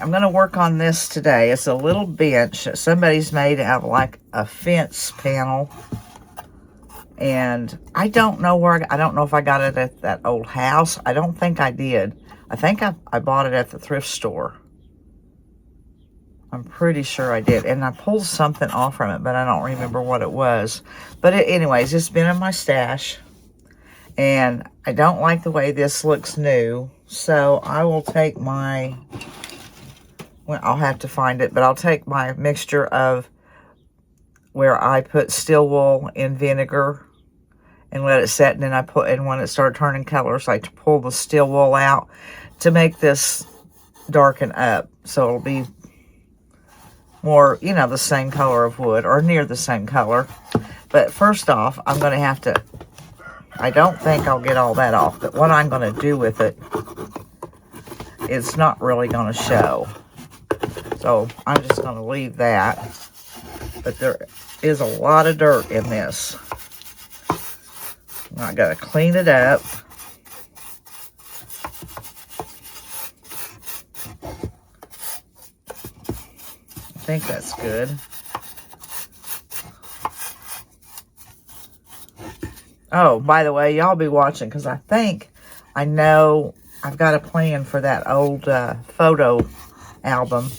I'm going to work on this today. It's a little bench that somebody's made out of like a fence panel. And I don't know where, I don't know if I got it at that old house. I don't think I did. I think I bought it at the thrift store. I'm pretty sure I did. And I pulled something off from it, but I don't remember what it was. But anyways, it's been in my stash. And I don't like the way this looks new. So I will take my, well, I'll have to find it, but I'll take my mixture of where I put steel wool in vinegar and let it set. And then I put, and when it started turning colors, I pull the steel wool out to make this darken up. So it'll be more, you know, the same color of wood or near the same color. But first off, I'm going to have to, I don't think I'll get all that off, but what I'm going to do with it, it's not really going to show. So I'm just going to leave that. But there is a lot of dirt in this. I got to clean it up. I think that's good. Oh, by the way, y'all be watching because I think I know I've got a plan for that old photo album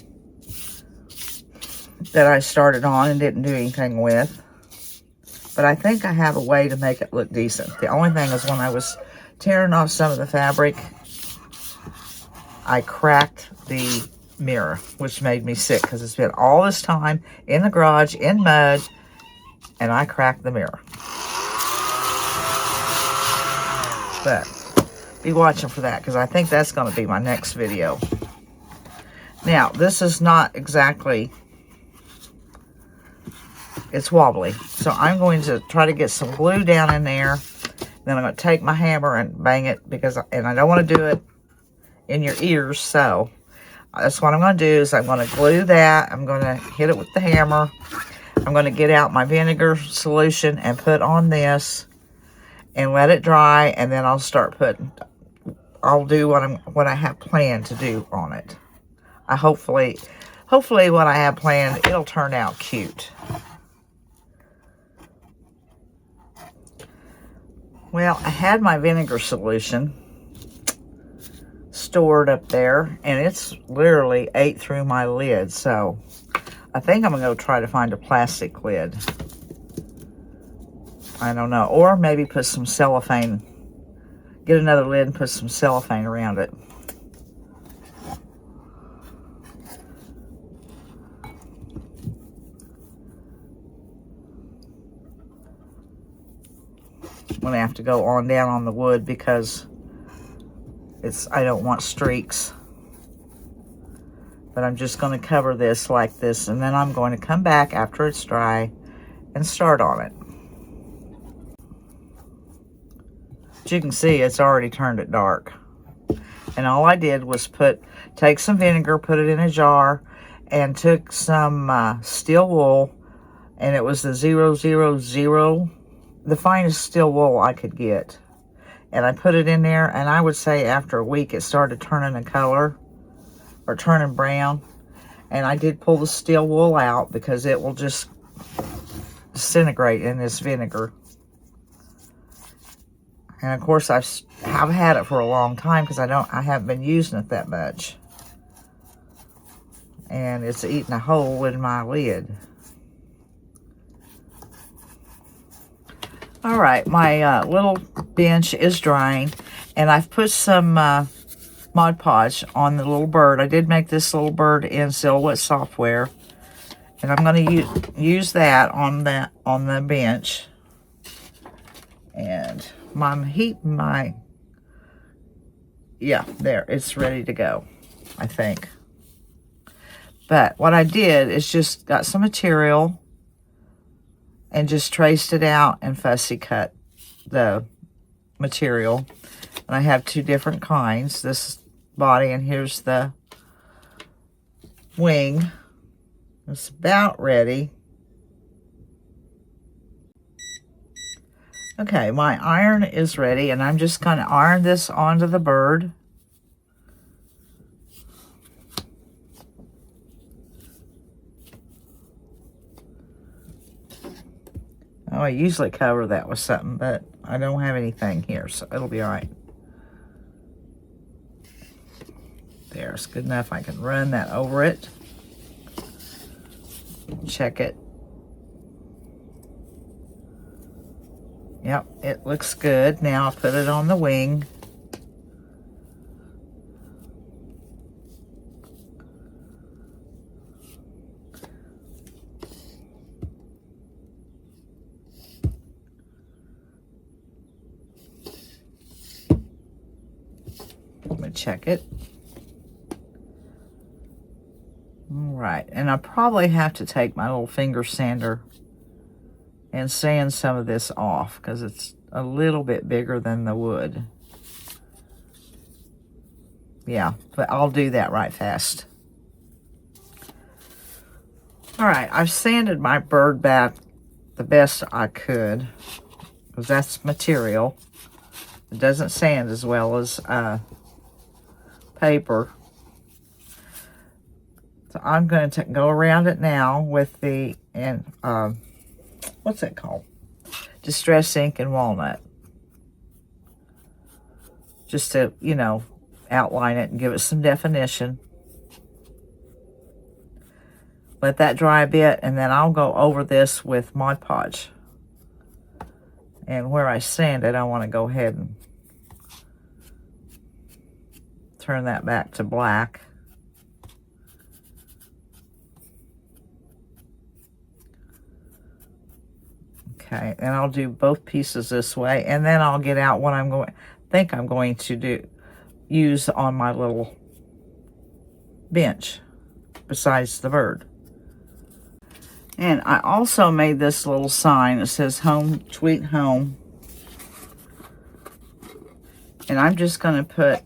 that I started on and didn't do anything with. But I think I have a way to make it look decent. The only thing is when I was tearing off some of the fabric, I cracked the mirror, which made me sick because it's been all this time in the garage, in mud, and I cracked the mirror. But be watching for that because I think that's going to be my next video. Now, this is not exactly, it's wobbly. So I'm going to try to get some glue down in there. Then I'm going to take my hammer and bang it because, and I don't want to do it in your ears. So that's what I'm going to do is I'm going to glue that. I'm going to hit it with the hammer. I'm going to get out my vinegar solution and put on this and let it dry, and then I'll start putting, I'll do what I have planned to do on it. Hopefully what I have planned, it'll turn out cute. Well, I had my vinegar solution stored up there, and it's literally ate through my lid, so I think I'm going to go try to find a plastic lid. I don't know. Or maybe put some cellophane. Get another lid and put some cellophane around it. I'm going to have to go on down on the wood because I don't want streaks. But I'm just going to cover this like this, and then I'm going to come back after it's dry and start on it. As you can see, it's already turned it dark. And all I did was take some vinegar, put it in a jar, and took some steel wool, and it was the 000, the finest steel wool I could get. And I put it in there, and I would say after a week it started turning a color, or turning brown. And I did pull the steel wool out because it will just disintegrate in this vinegar. And of course I've had it for a long time because I haven't been using it that much. And it's eating a hole in my lid. All right, my little bench is drying, and I've put some Mod Podge on the little bird. I did make this little bird in Silhouette software, and I'm going to use that on the bench. And I'm heating my, yeah, there, it's ready to go, I think. But what I did is just got some material and just traced it out and fussy cut the material. And I have two different kinds, this body, and here's the wing. It's about ready. Okay, my iron is ready, and I'm just going to iron this onto the bird. Oh, I usually cover that with something, but I don't have anything here, so it'll be all right. There, it's good enough. I can run that over it. Check it. Yep, it looks good. Now I'll put it on the wing. I'm gonna check it. All right, and I probably have to take my little finger sander and sand some of this off because it's a little bit bigger than the wood. Yeah, but I'll do that right fast. All right, I've sanded my bird back the best I could because that's material. It doesn't sand as well as paper. So I'm going to go around it now with the, what's it called? Distress ink and walnut. Just to, you know, outline it and give it some definition. Let that dry a bit, and then I'll go over this with Mod Podge. And where I sand it, I want to go ahead and turn that back to black. Okay, and I'll do both pieces this way, and then I'll get out what I'm going to use on my little bench besides the bird. And I also made this little sign that says "Home Sweet Home," and I'm just going to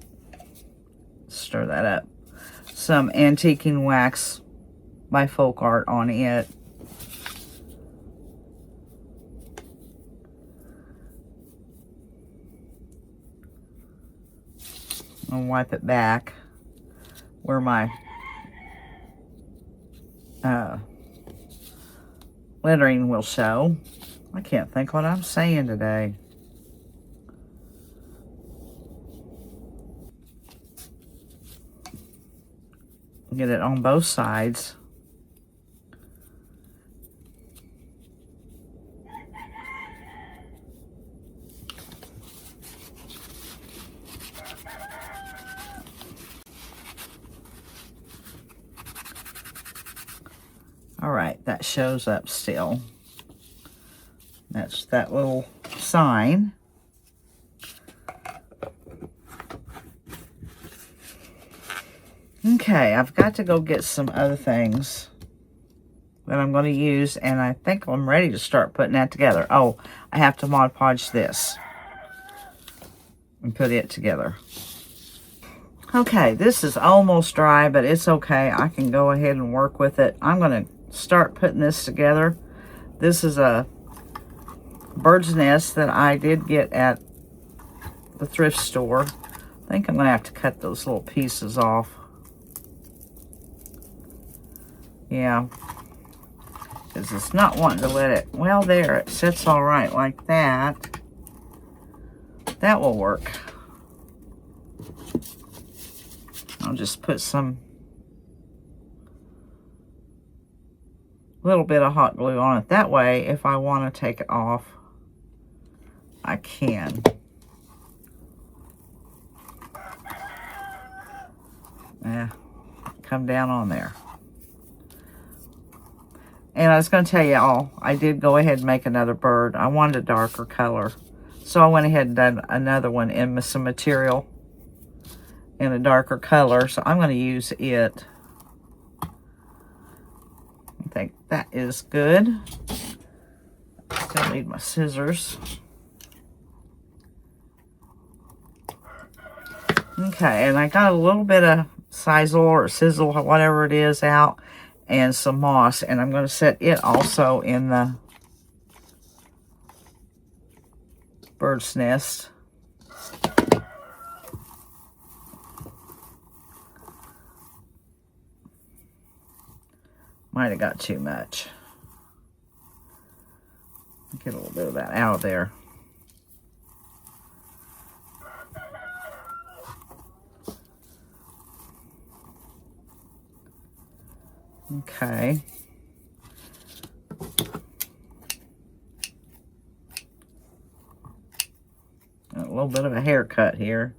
stir that up, some antiquing wax by Folk Art on it. I'll wipe it back where my lettering will show. I can't think what I'm saying today. Get it on both sides. All right, that shows up still. That's that little sign. Okay, I've got to go get some other things that I'm going to use, and I think I'm ready to start putting that together. Oh, I have to Mod Podge this and put it together. Okay, this is almost dry, but it's okay. I can go ahead and work with it. I'm going to start putting this together. This is a bird's nest that I did get at the thrift store. I think I'm going to have to cut those little pieces off. Yeah, because it's not wanting to let it, well, there, it sits all right like that. That will work. I'll just put some little bit of hot glue on it. That way, if I want to take it off, I can. Yeah, come down on there. And I was going to tell you all, I did go ahead and make another bird. I wanted a darker color. So I went ahead and done another one in some material in a darker color. So I'm going to use it. I think that is good. Still need my scissors. Okay, and I got a little bit of Sizzle or Sizzle, whatever it is, out. And some moss, and I'm going to set it also in the bird's nest. Might have got too much. Get a little bit of that out of there. Okay. A little bit of a haircut here.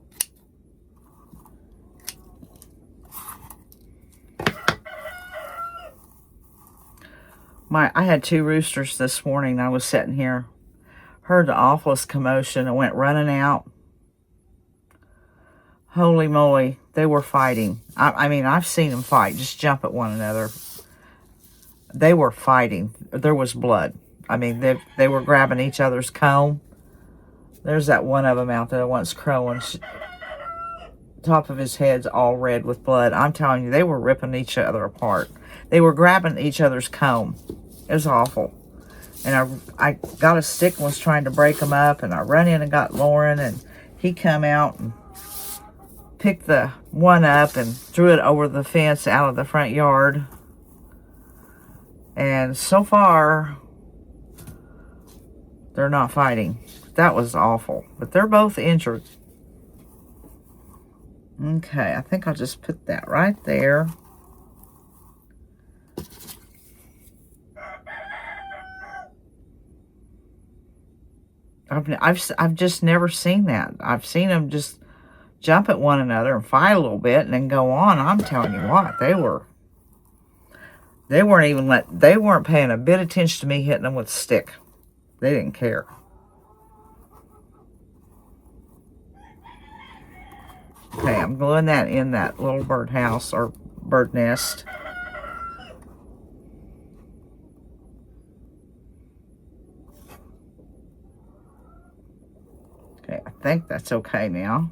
I had 2 roosters this morning. I was sitting here, heard the awfulest commotion, and went running out. Holy moly, they were fighting. I mean, I've seen them fight, just jump at one another. They were fighting. There was blood. I mean, they were grabbing each other's comb. There's that one of them out there once crowing. Top of his head's all red with blood. I'm telling you, they were ripping each other apart. They were grabbing each other's comb. It was awful. And I got a stick and was trying to break them up. And I run in and got Lauren. And he come out and picked the one up and threw it over the fence out of the front yard. And so far, they're not fighting. That was awful. But they're both injured. Okay, I think I'll just put that right there. I've just never seen that. I've seen them just jump at one another and fight a little bit and then go on. I'm telling you what, they weren't paying a bit of attention to me hitting them with a stick. They didn't care. Okay, I'm gluing that in that little bird house or bird nest. Okay, I think that's okay now.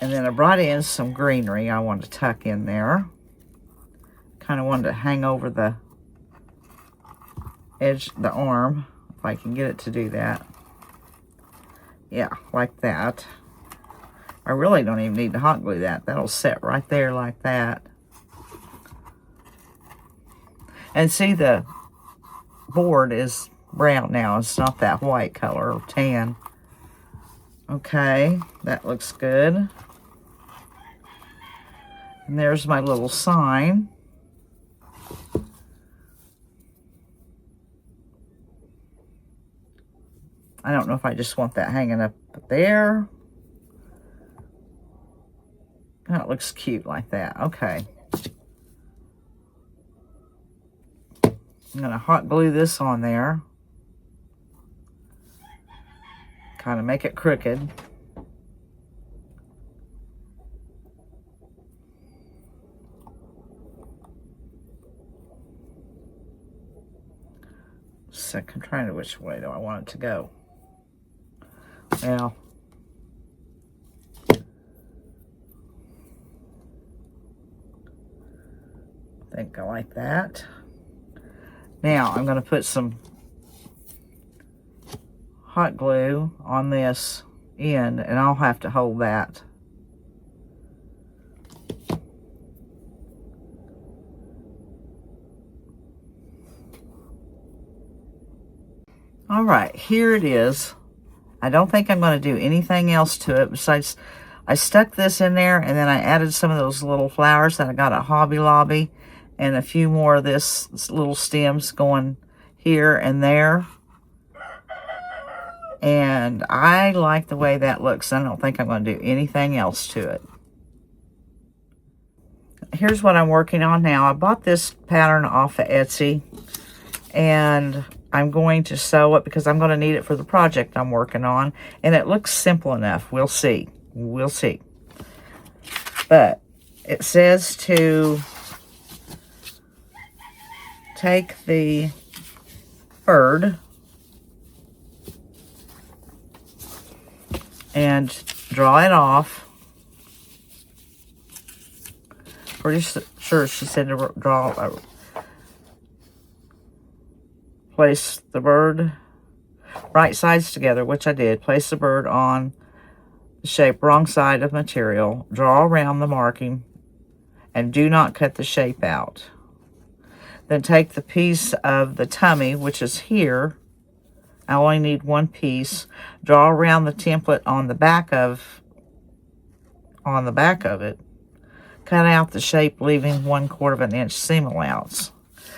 And then I brought in some greenery I wanted to tuck in there. Kind of wanted to hang over the edge, the arm, if I can get it to do that. Yeah, like that. I really don't even need to hot glue that. That'll set right there like that. And see, the board is brown now. It's not that white color or tan. Okay, that looks good. And there's my little sign. I don't know if I just want that hanging up there. That looks cute like that. Okay. I'm going to hot glue this on there. Kind of make it crooked. I'm trying to, which way do I want it to go? Well, I think I like that. Now I'm going to put some hot glue on this end, and I'll have to hold that. All right, here it is. I don't think I'm going to do anything else to it besides I stuck this in there, and then I added some of those little flowers that I got at Hobby Lobby and a few more of this little stems going here and there. And I like the way that looks. I don't think I'm going to do anything else to it. Here's what I'm working on now. I bought this pattern off of Etsy, and I'm going to sew it because I'm going to need it for the project I'm working on. And it looks simple enough. We'll see. We'll see. But it says to take the bird and draw it off. Pretty sure she said to draw place the bird right sides together, which I did. Place the bird on the shape wrong side of material. Draw around the marking and do not cut the shape out. Then take the piece of the tummy, which is here. I only need one piece. Draw around the template on the back of it. Cut out the shape, leaving 1/4 inch seam allowance.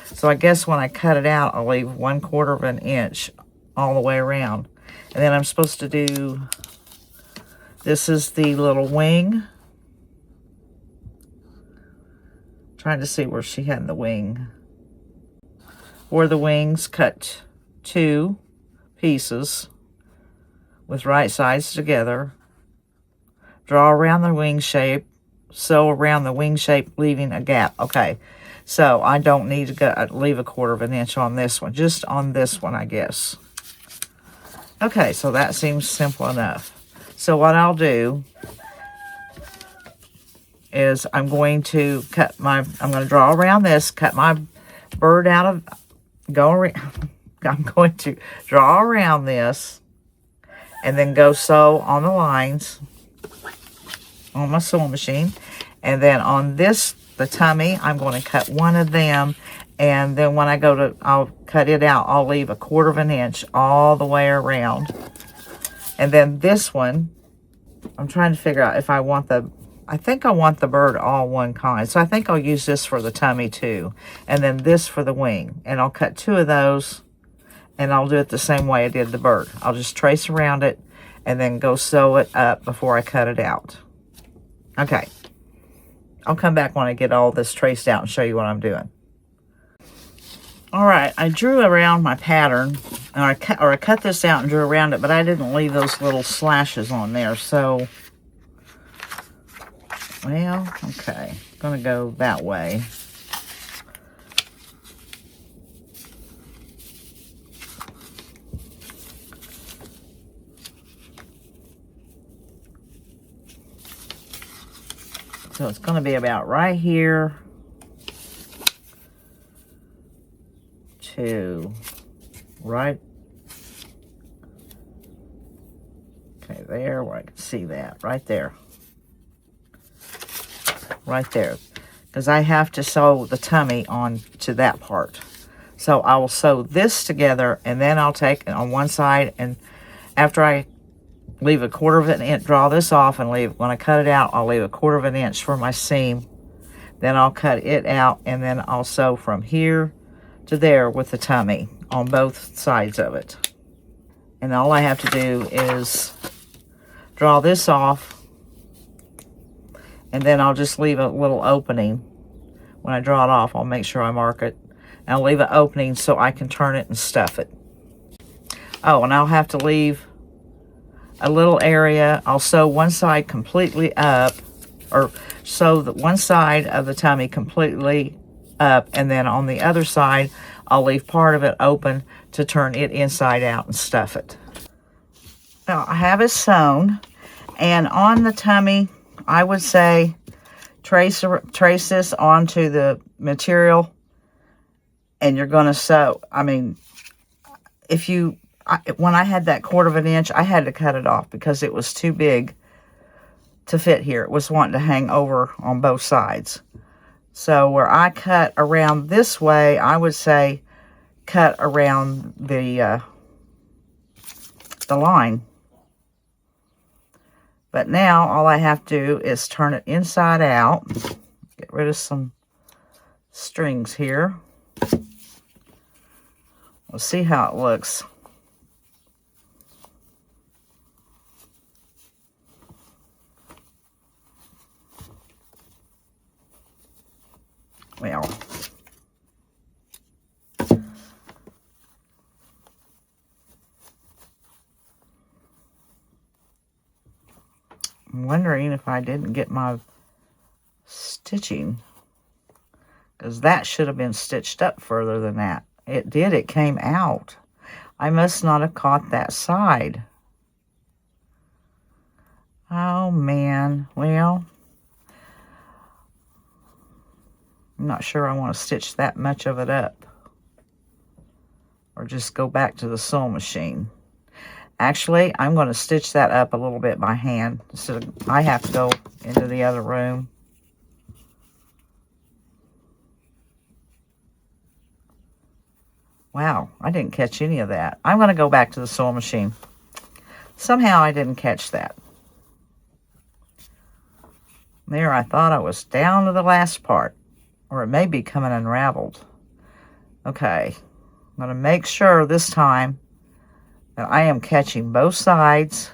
So I guess when I cut it out, I'll leave 1/4 inch all the way around. And then I'm supposed to do, this is the little wing. Trying to see where she had the wing. For the wings, cut 2 pieces with right sides together. Draw around the wing shape. Sew around the wing shape, leaving a gap. Okay, so I don't need to leave 1/4 inch on this one. Just on this one, I guess. Okay, so that seems simple enough. So what I'll do is I'm going to draw around this, cut my bird out of, I'm going to draw around this, and then go sew on the lines on my sewing machine. And then on this, the tummy, I'm going to cut one of them, and then when I go to, I'll cut it out, I'll leave 1/4 inch all the way around. And then this one, I'm trying to figure out if I want I think I want the bird all one kind. So I think I'll use this for the tummy too. And then this for the wing. And I'll cut 2 of those, and I'll do it the same way I did the bird. I'll just trace around it and then go sew it up before I cut it out. Okay. I'll come back when I get all this traced out and show you what I'm doing. All right, I drew around my pattern, or I cut this out and drew around it, but I didn't leave those little slashes on there. So, well, okay, I'm gonna go that way. So it's going to be about right here to right, okay, there, where I can see that, right there. Right there. Because I have to sew the tummy on to that part. So I will sew this together, and then I'll take it on one side, and after I leave 1/4 inch, draw this off, and when I cut it out, I'll leave 1/4 inch for my seam. Then I'll cut it out, and then I'll sew from here to there with the tummy on both sides of it. And all I have to do is draw this off, and then I'll just leave a little opening. When I draw it off, I'll make sure I mark it. And I'll leave an opening so I can turn it and stuff it. Oh, and I'll have to leave a little area. I'll sew one side completely up, or sew the one side of the tummy completely up, and then on the other side I'll leave part of it open to turn it inside out and stuff it. Now I have it sewn, and on the tummy I would say trace this onto the material, and you're going to sew. I mean, when I had that 1/4 inch, I had to cut it off because it was too big to fit here. It was wanting to hang over on both sides. So where I cut around this way, I would say cut around the line. But now all I have to do is turn it inside out. Get rid of some strings here. We'll see how it looks. Well, I'm wondering if I didn't get my stitching, because that should have been stitched up further than that. It did, it came out. I must not have caught that side. Oh man, well, I'm not sure I want to stitch that much of it up, or just go back to the sewing machine. Actually, I'm going to stitch that up a little bit by hand, so I have to go into the other room. Wow, I didn't catch any of that. I'm going to go back to the sewing machine. Somehow I didn't catch that. There, I thought I was down to the last part. Or it may be coming unraveled. Okay, I'm going to make sure this time that I am catching both sides.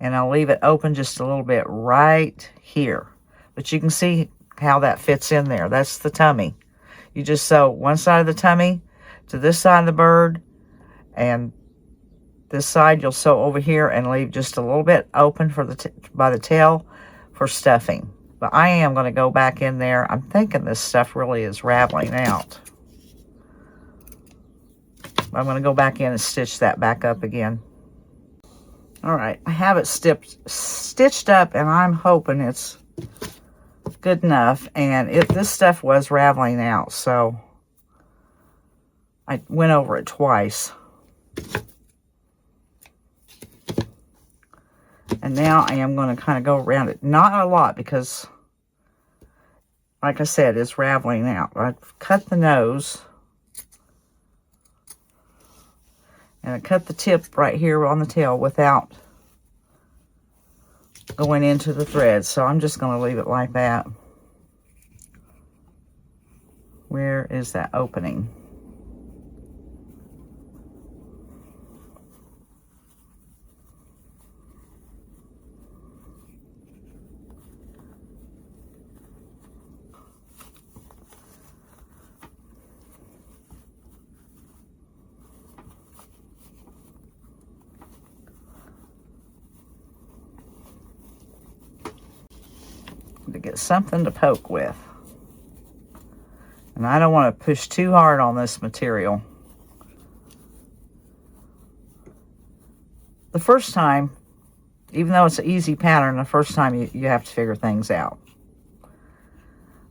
And I'll leave it open just a little bit right here. But you can see how that fits in there. That's the tummy. You just sew one side of the tummy to this side of the bird. And this side you'll sew over here and leave just a little bit open for by the tail for stuffing. But I am going to go back in there. I'm thinking this stuff really is raveling out. I'm going to go back in and stitch that back up again. All right, I have it stitched up, and I'm hoping it's good enough. And this stuff was raveling out, so I went over it twice. And now I am going to kind of go around it. Not a lot because, like I said, it's raveling out. I've cut the nose. And I cut the tip right here on the tail without going into the thread. So I'm just going to leave it like that. Where is that opening? To get something to poke with. And I don't want to push too hard on this material. The first time, even though it's an easy pattern, the first time you have to figure things out.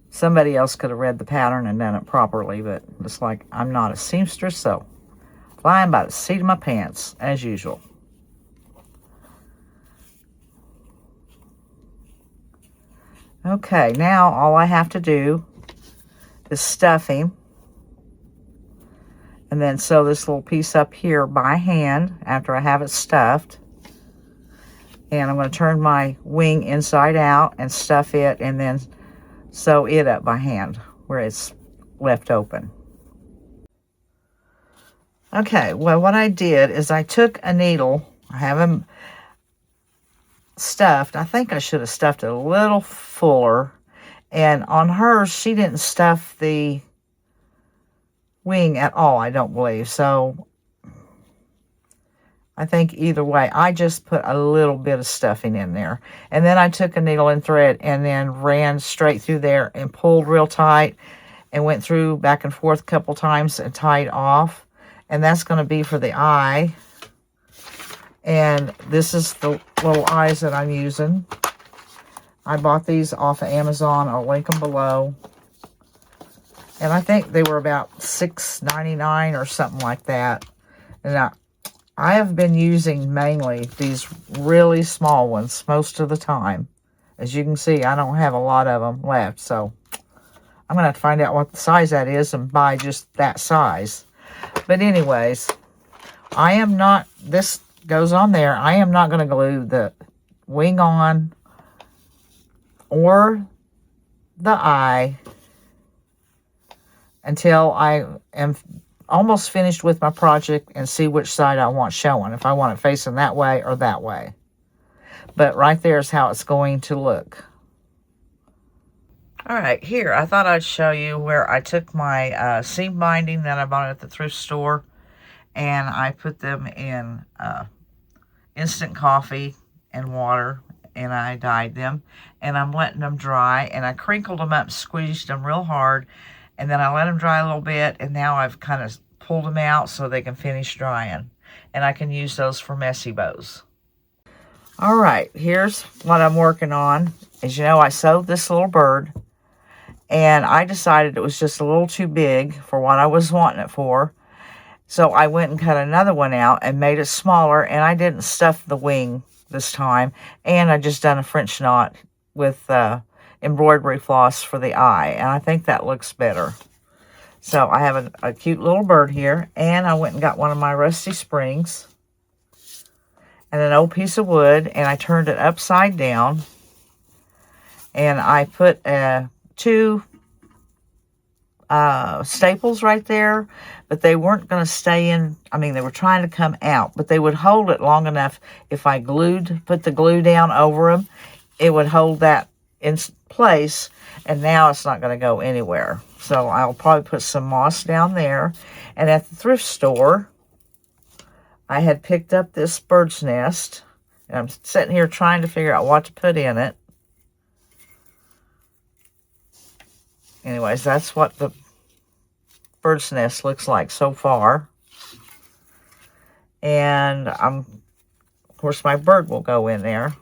Somebody else could have read the pattern and done it properly, but it's like I'm not a seamstress, so flying by the seat of my pants, as usual. Okay, now all I have to do is stuff him. And then sew this little piece up here by hand after I have it stuffed. And I'm going to turn my wing inside out and stuff it and then sew it up by hand where it's left open. Okay, well what I did is I took a needle. I have them stuffed. I think I should have stuffed it a little fuller. And on hers, she didn't stuff the wing at all, I don't believe. So I think either way, I just put a little bit of stuffing in there. And then I took a needle and thread and then ran straight through there and pulled real tight and went through back and forth a couple times and tied off. And that's going to be for the eye. And this is the little eyes that I'm using. I bought these off of Amazon. I'll link them below. And I think they were about $6.99 or something like that. And I have been using mainly these really small ones most of the time. As you can see, I don't have a lot of them left. So I'm going to have to find out what the size that is and buy just that size. But anyways, I am not... This goes on there. I am not going to glue the wing on or the eye until I am almost finished with my project and see which side I want showing. If I want it facing that way or that way. But right there is how it's going to look. All right, here, I thought I'd show you where I took my seam binding that I bought at the thrift store and I put them in instant coffee and water, and I dyed them, and I'm letting them dry, and I crinkled them up, squeezed them real hard, and then I let them dry a little bit, and now I've kind of pulled them out so they can finish drying, and I can use those for messy bows. All right, here's what I'm working on. As you know, I sewed this little bird, and I decided it was just a little too big for what I was wanting it for. So I went and cut another one out and made it smaller, and I didn't stuff the wing this time. And I just done a French knot with embroidery floss for the eye, and I think that looks better. So I have a cute little bird here, and I went and got one of my rusty springs and an old piece of wood, and I turned it upside down, and I put two staples right there, but they weren't going to stay in. I mean, they were trying to come out, but they would hold it long enough. If I put the glue down over them, it would hold that in place, and now it's not going to go anywhere. So I'll probably put some moss down there. And at the thrift store, I had picked up this bird's nest, and I'm sitting here trying to figure out what to put in it. Anyways, that's what the bird's nest looks like so far. And of course, my bird will go in there.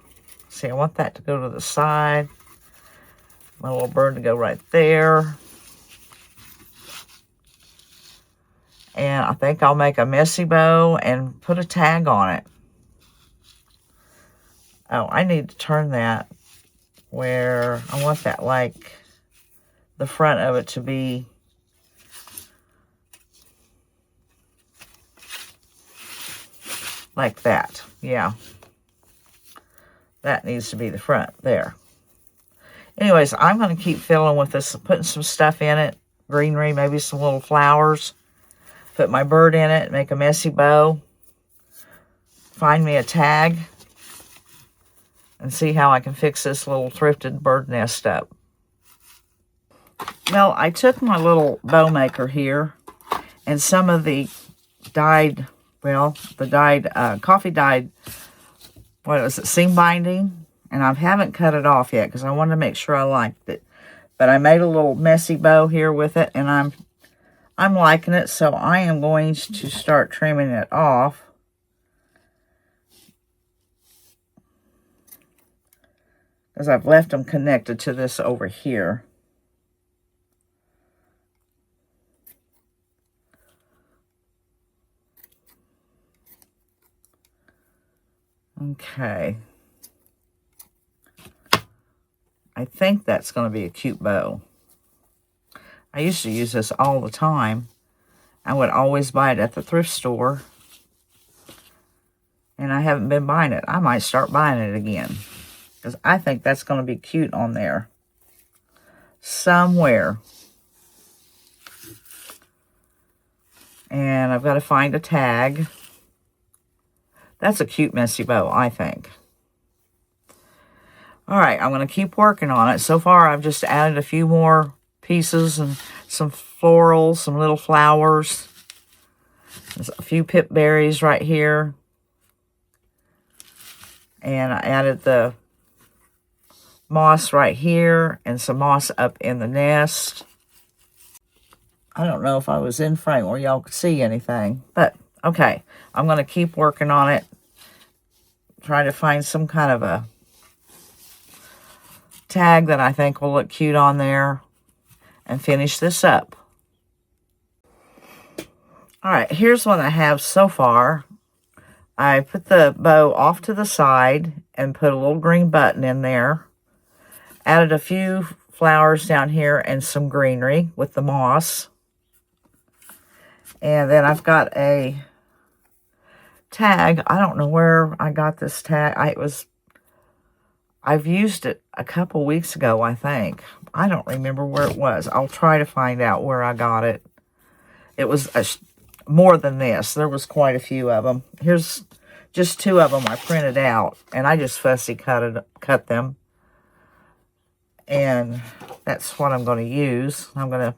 See, I want that to go to the side. My little bird to go right there. And I think I'll make a messy bow and put a tag on it. Oh, I need to turn that where I want that, like the front of it to be like that. Yeah. That needs to be the front there. Anyways, I'm going to keep filling with this, putting some stuff in it. Greenery, maybe some little flowers. Put my bird in it, make a messy bow. Find me a tag. And see how I can fix this little thrifted bird nest up. Well, I took my little bow maker here and some of the dyed, coffee dyed, what was it, seam binding? And I haven't cut it off yet because I wanted to make sure I liked it. But I made a little messy bow here with it, and I'm liking it, so I am going to start trimming it off. Because I've left them connected to this over here. Okay. I think that's going to be a cute bow. I used to use this all the time. I would always buy it at the thrift store. And I haven't been buying it. I might start buying it again. Because I think that's going to be cute on there. Somewhere. And I've got to find a tag. That's a cute messy bow, I think. Alright, I'm going to keep working on it. So far, I've just added a few more pieces and some florals, some little flowers. There's a few pip berries right here. And I added the moss right here and some moss up in the nest. I don't know if I was in frame where y'all could see anything, but okay. I'm going to keep working on it. Try to find some kind of a tag that I think will look cute on there and finish this up. Alright, here's what I have so far. I put the bow off to the side and put a little green button in there. Added a few flowers down here and some greenery with the moss. And then I've got a tag. I don't know where I got this tag. I've used it a couple weeks ago, I think. I don't remember where it was. I'll try to find out where I got it. It was more than this. There was quite a few of them. Here's just two of them I printed out, and I just fussy cut them. And that's what I'm going to use. I'm going to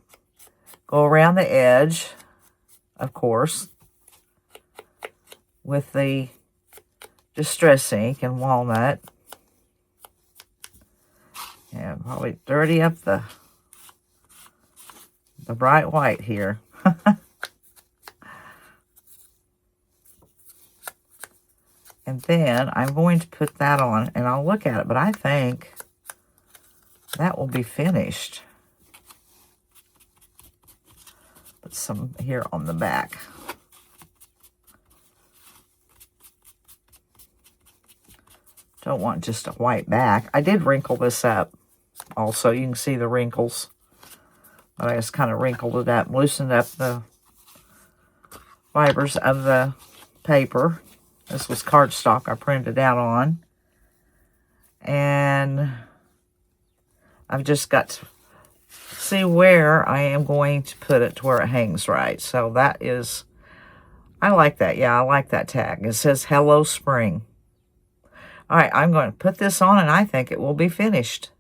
go around the edge, of course, with the Distress ink and walnut. And probably dirty up the bright white here. And then I'm going to put that on, and I'll look at it, but I think that will be finished. Put some here on the back. Don't want just a white back. I did wrinkle this up. Also, you can see the wrinkles. But I just kind of wrinkled it up, loosened up the fibers of the paper. This was cardstock I printed out on. And I've just got to see where I am going to put it to where it hangs right. So that is, I like that. Yeah, I like that tag. It says Hello Spring. All right, I'm going to put this on and I think it will be finished.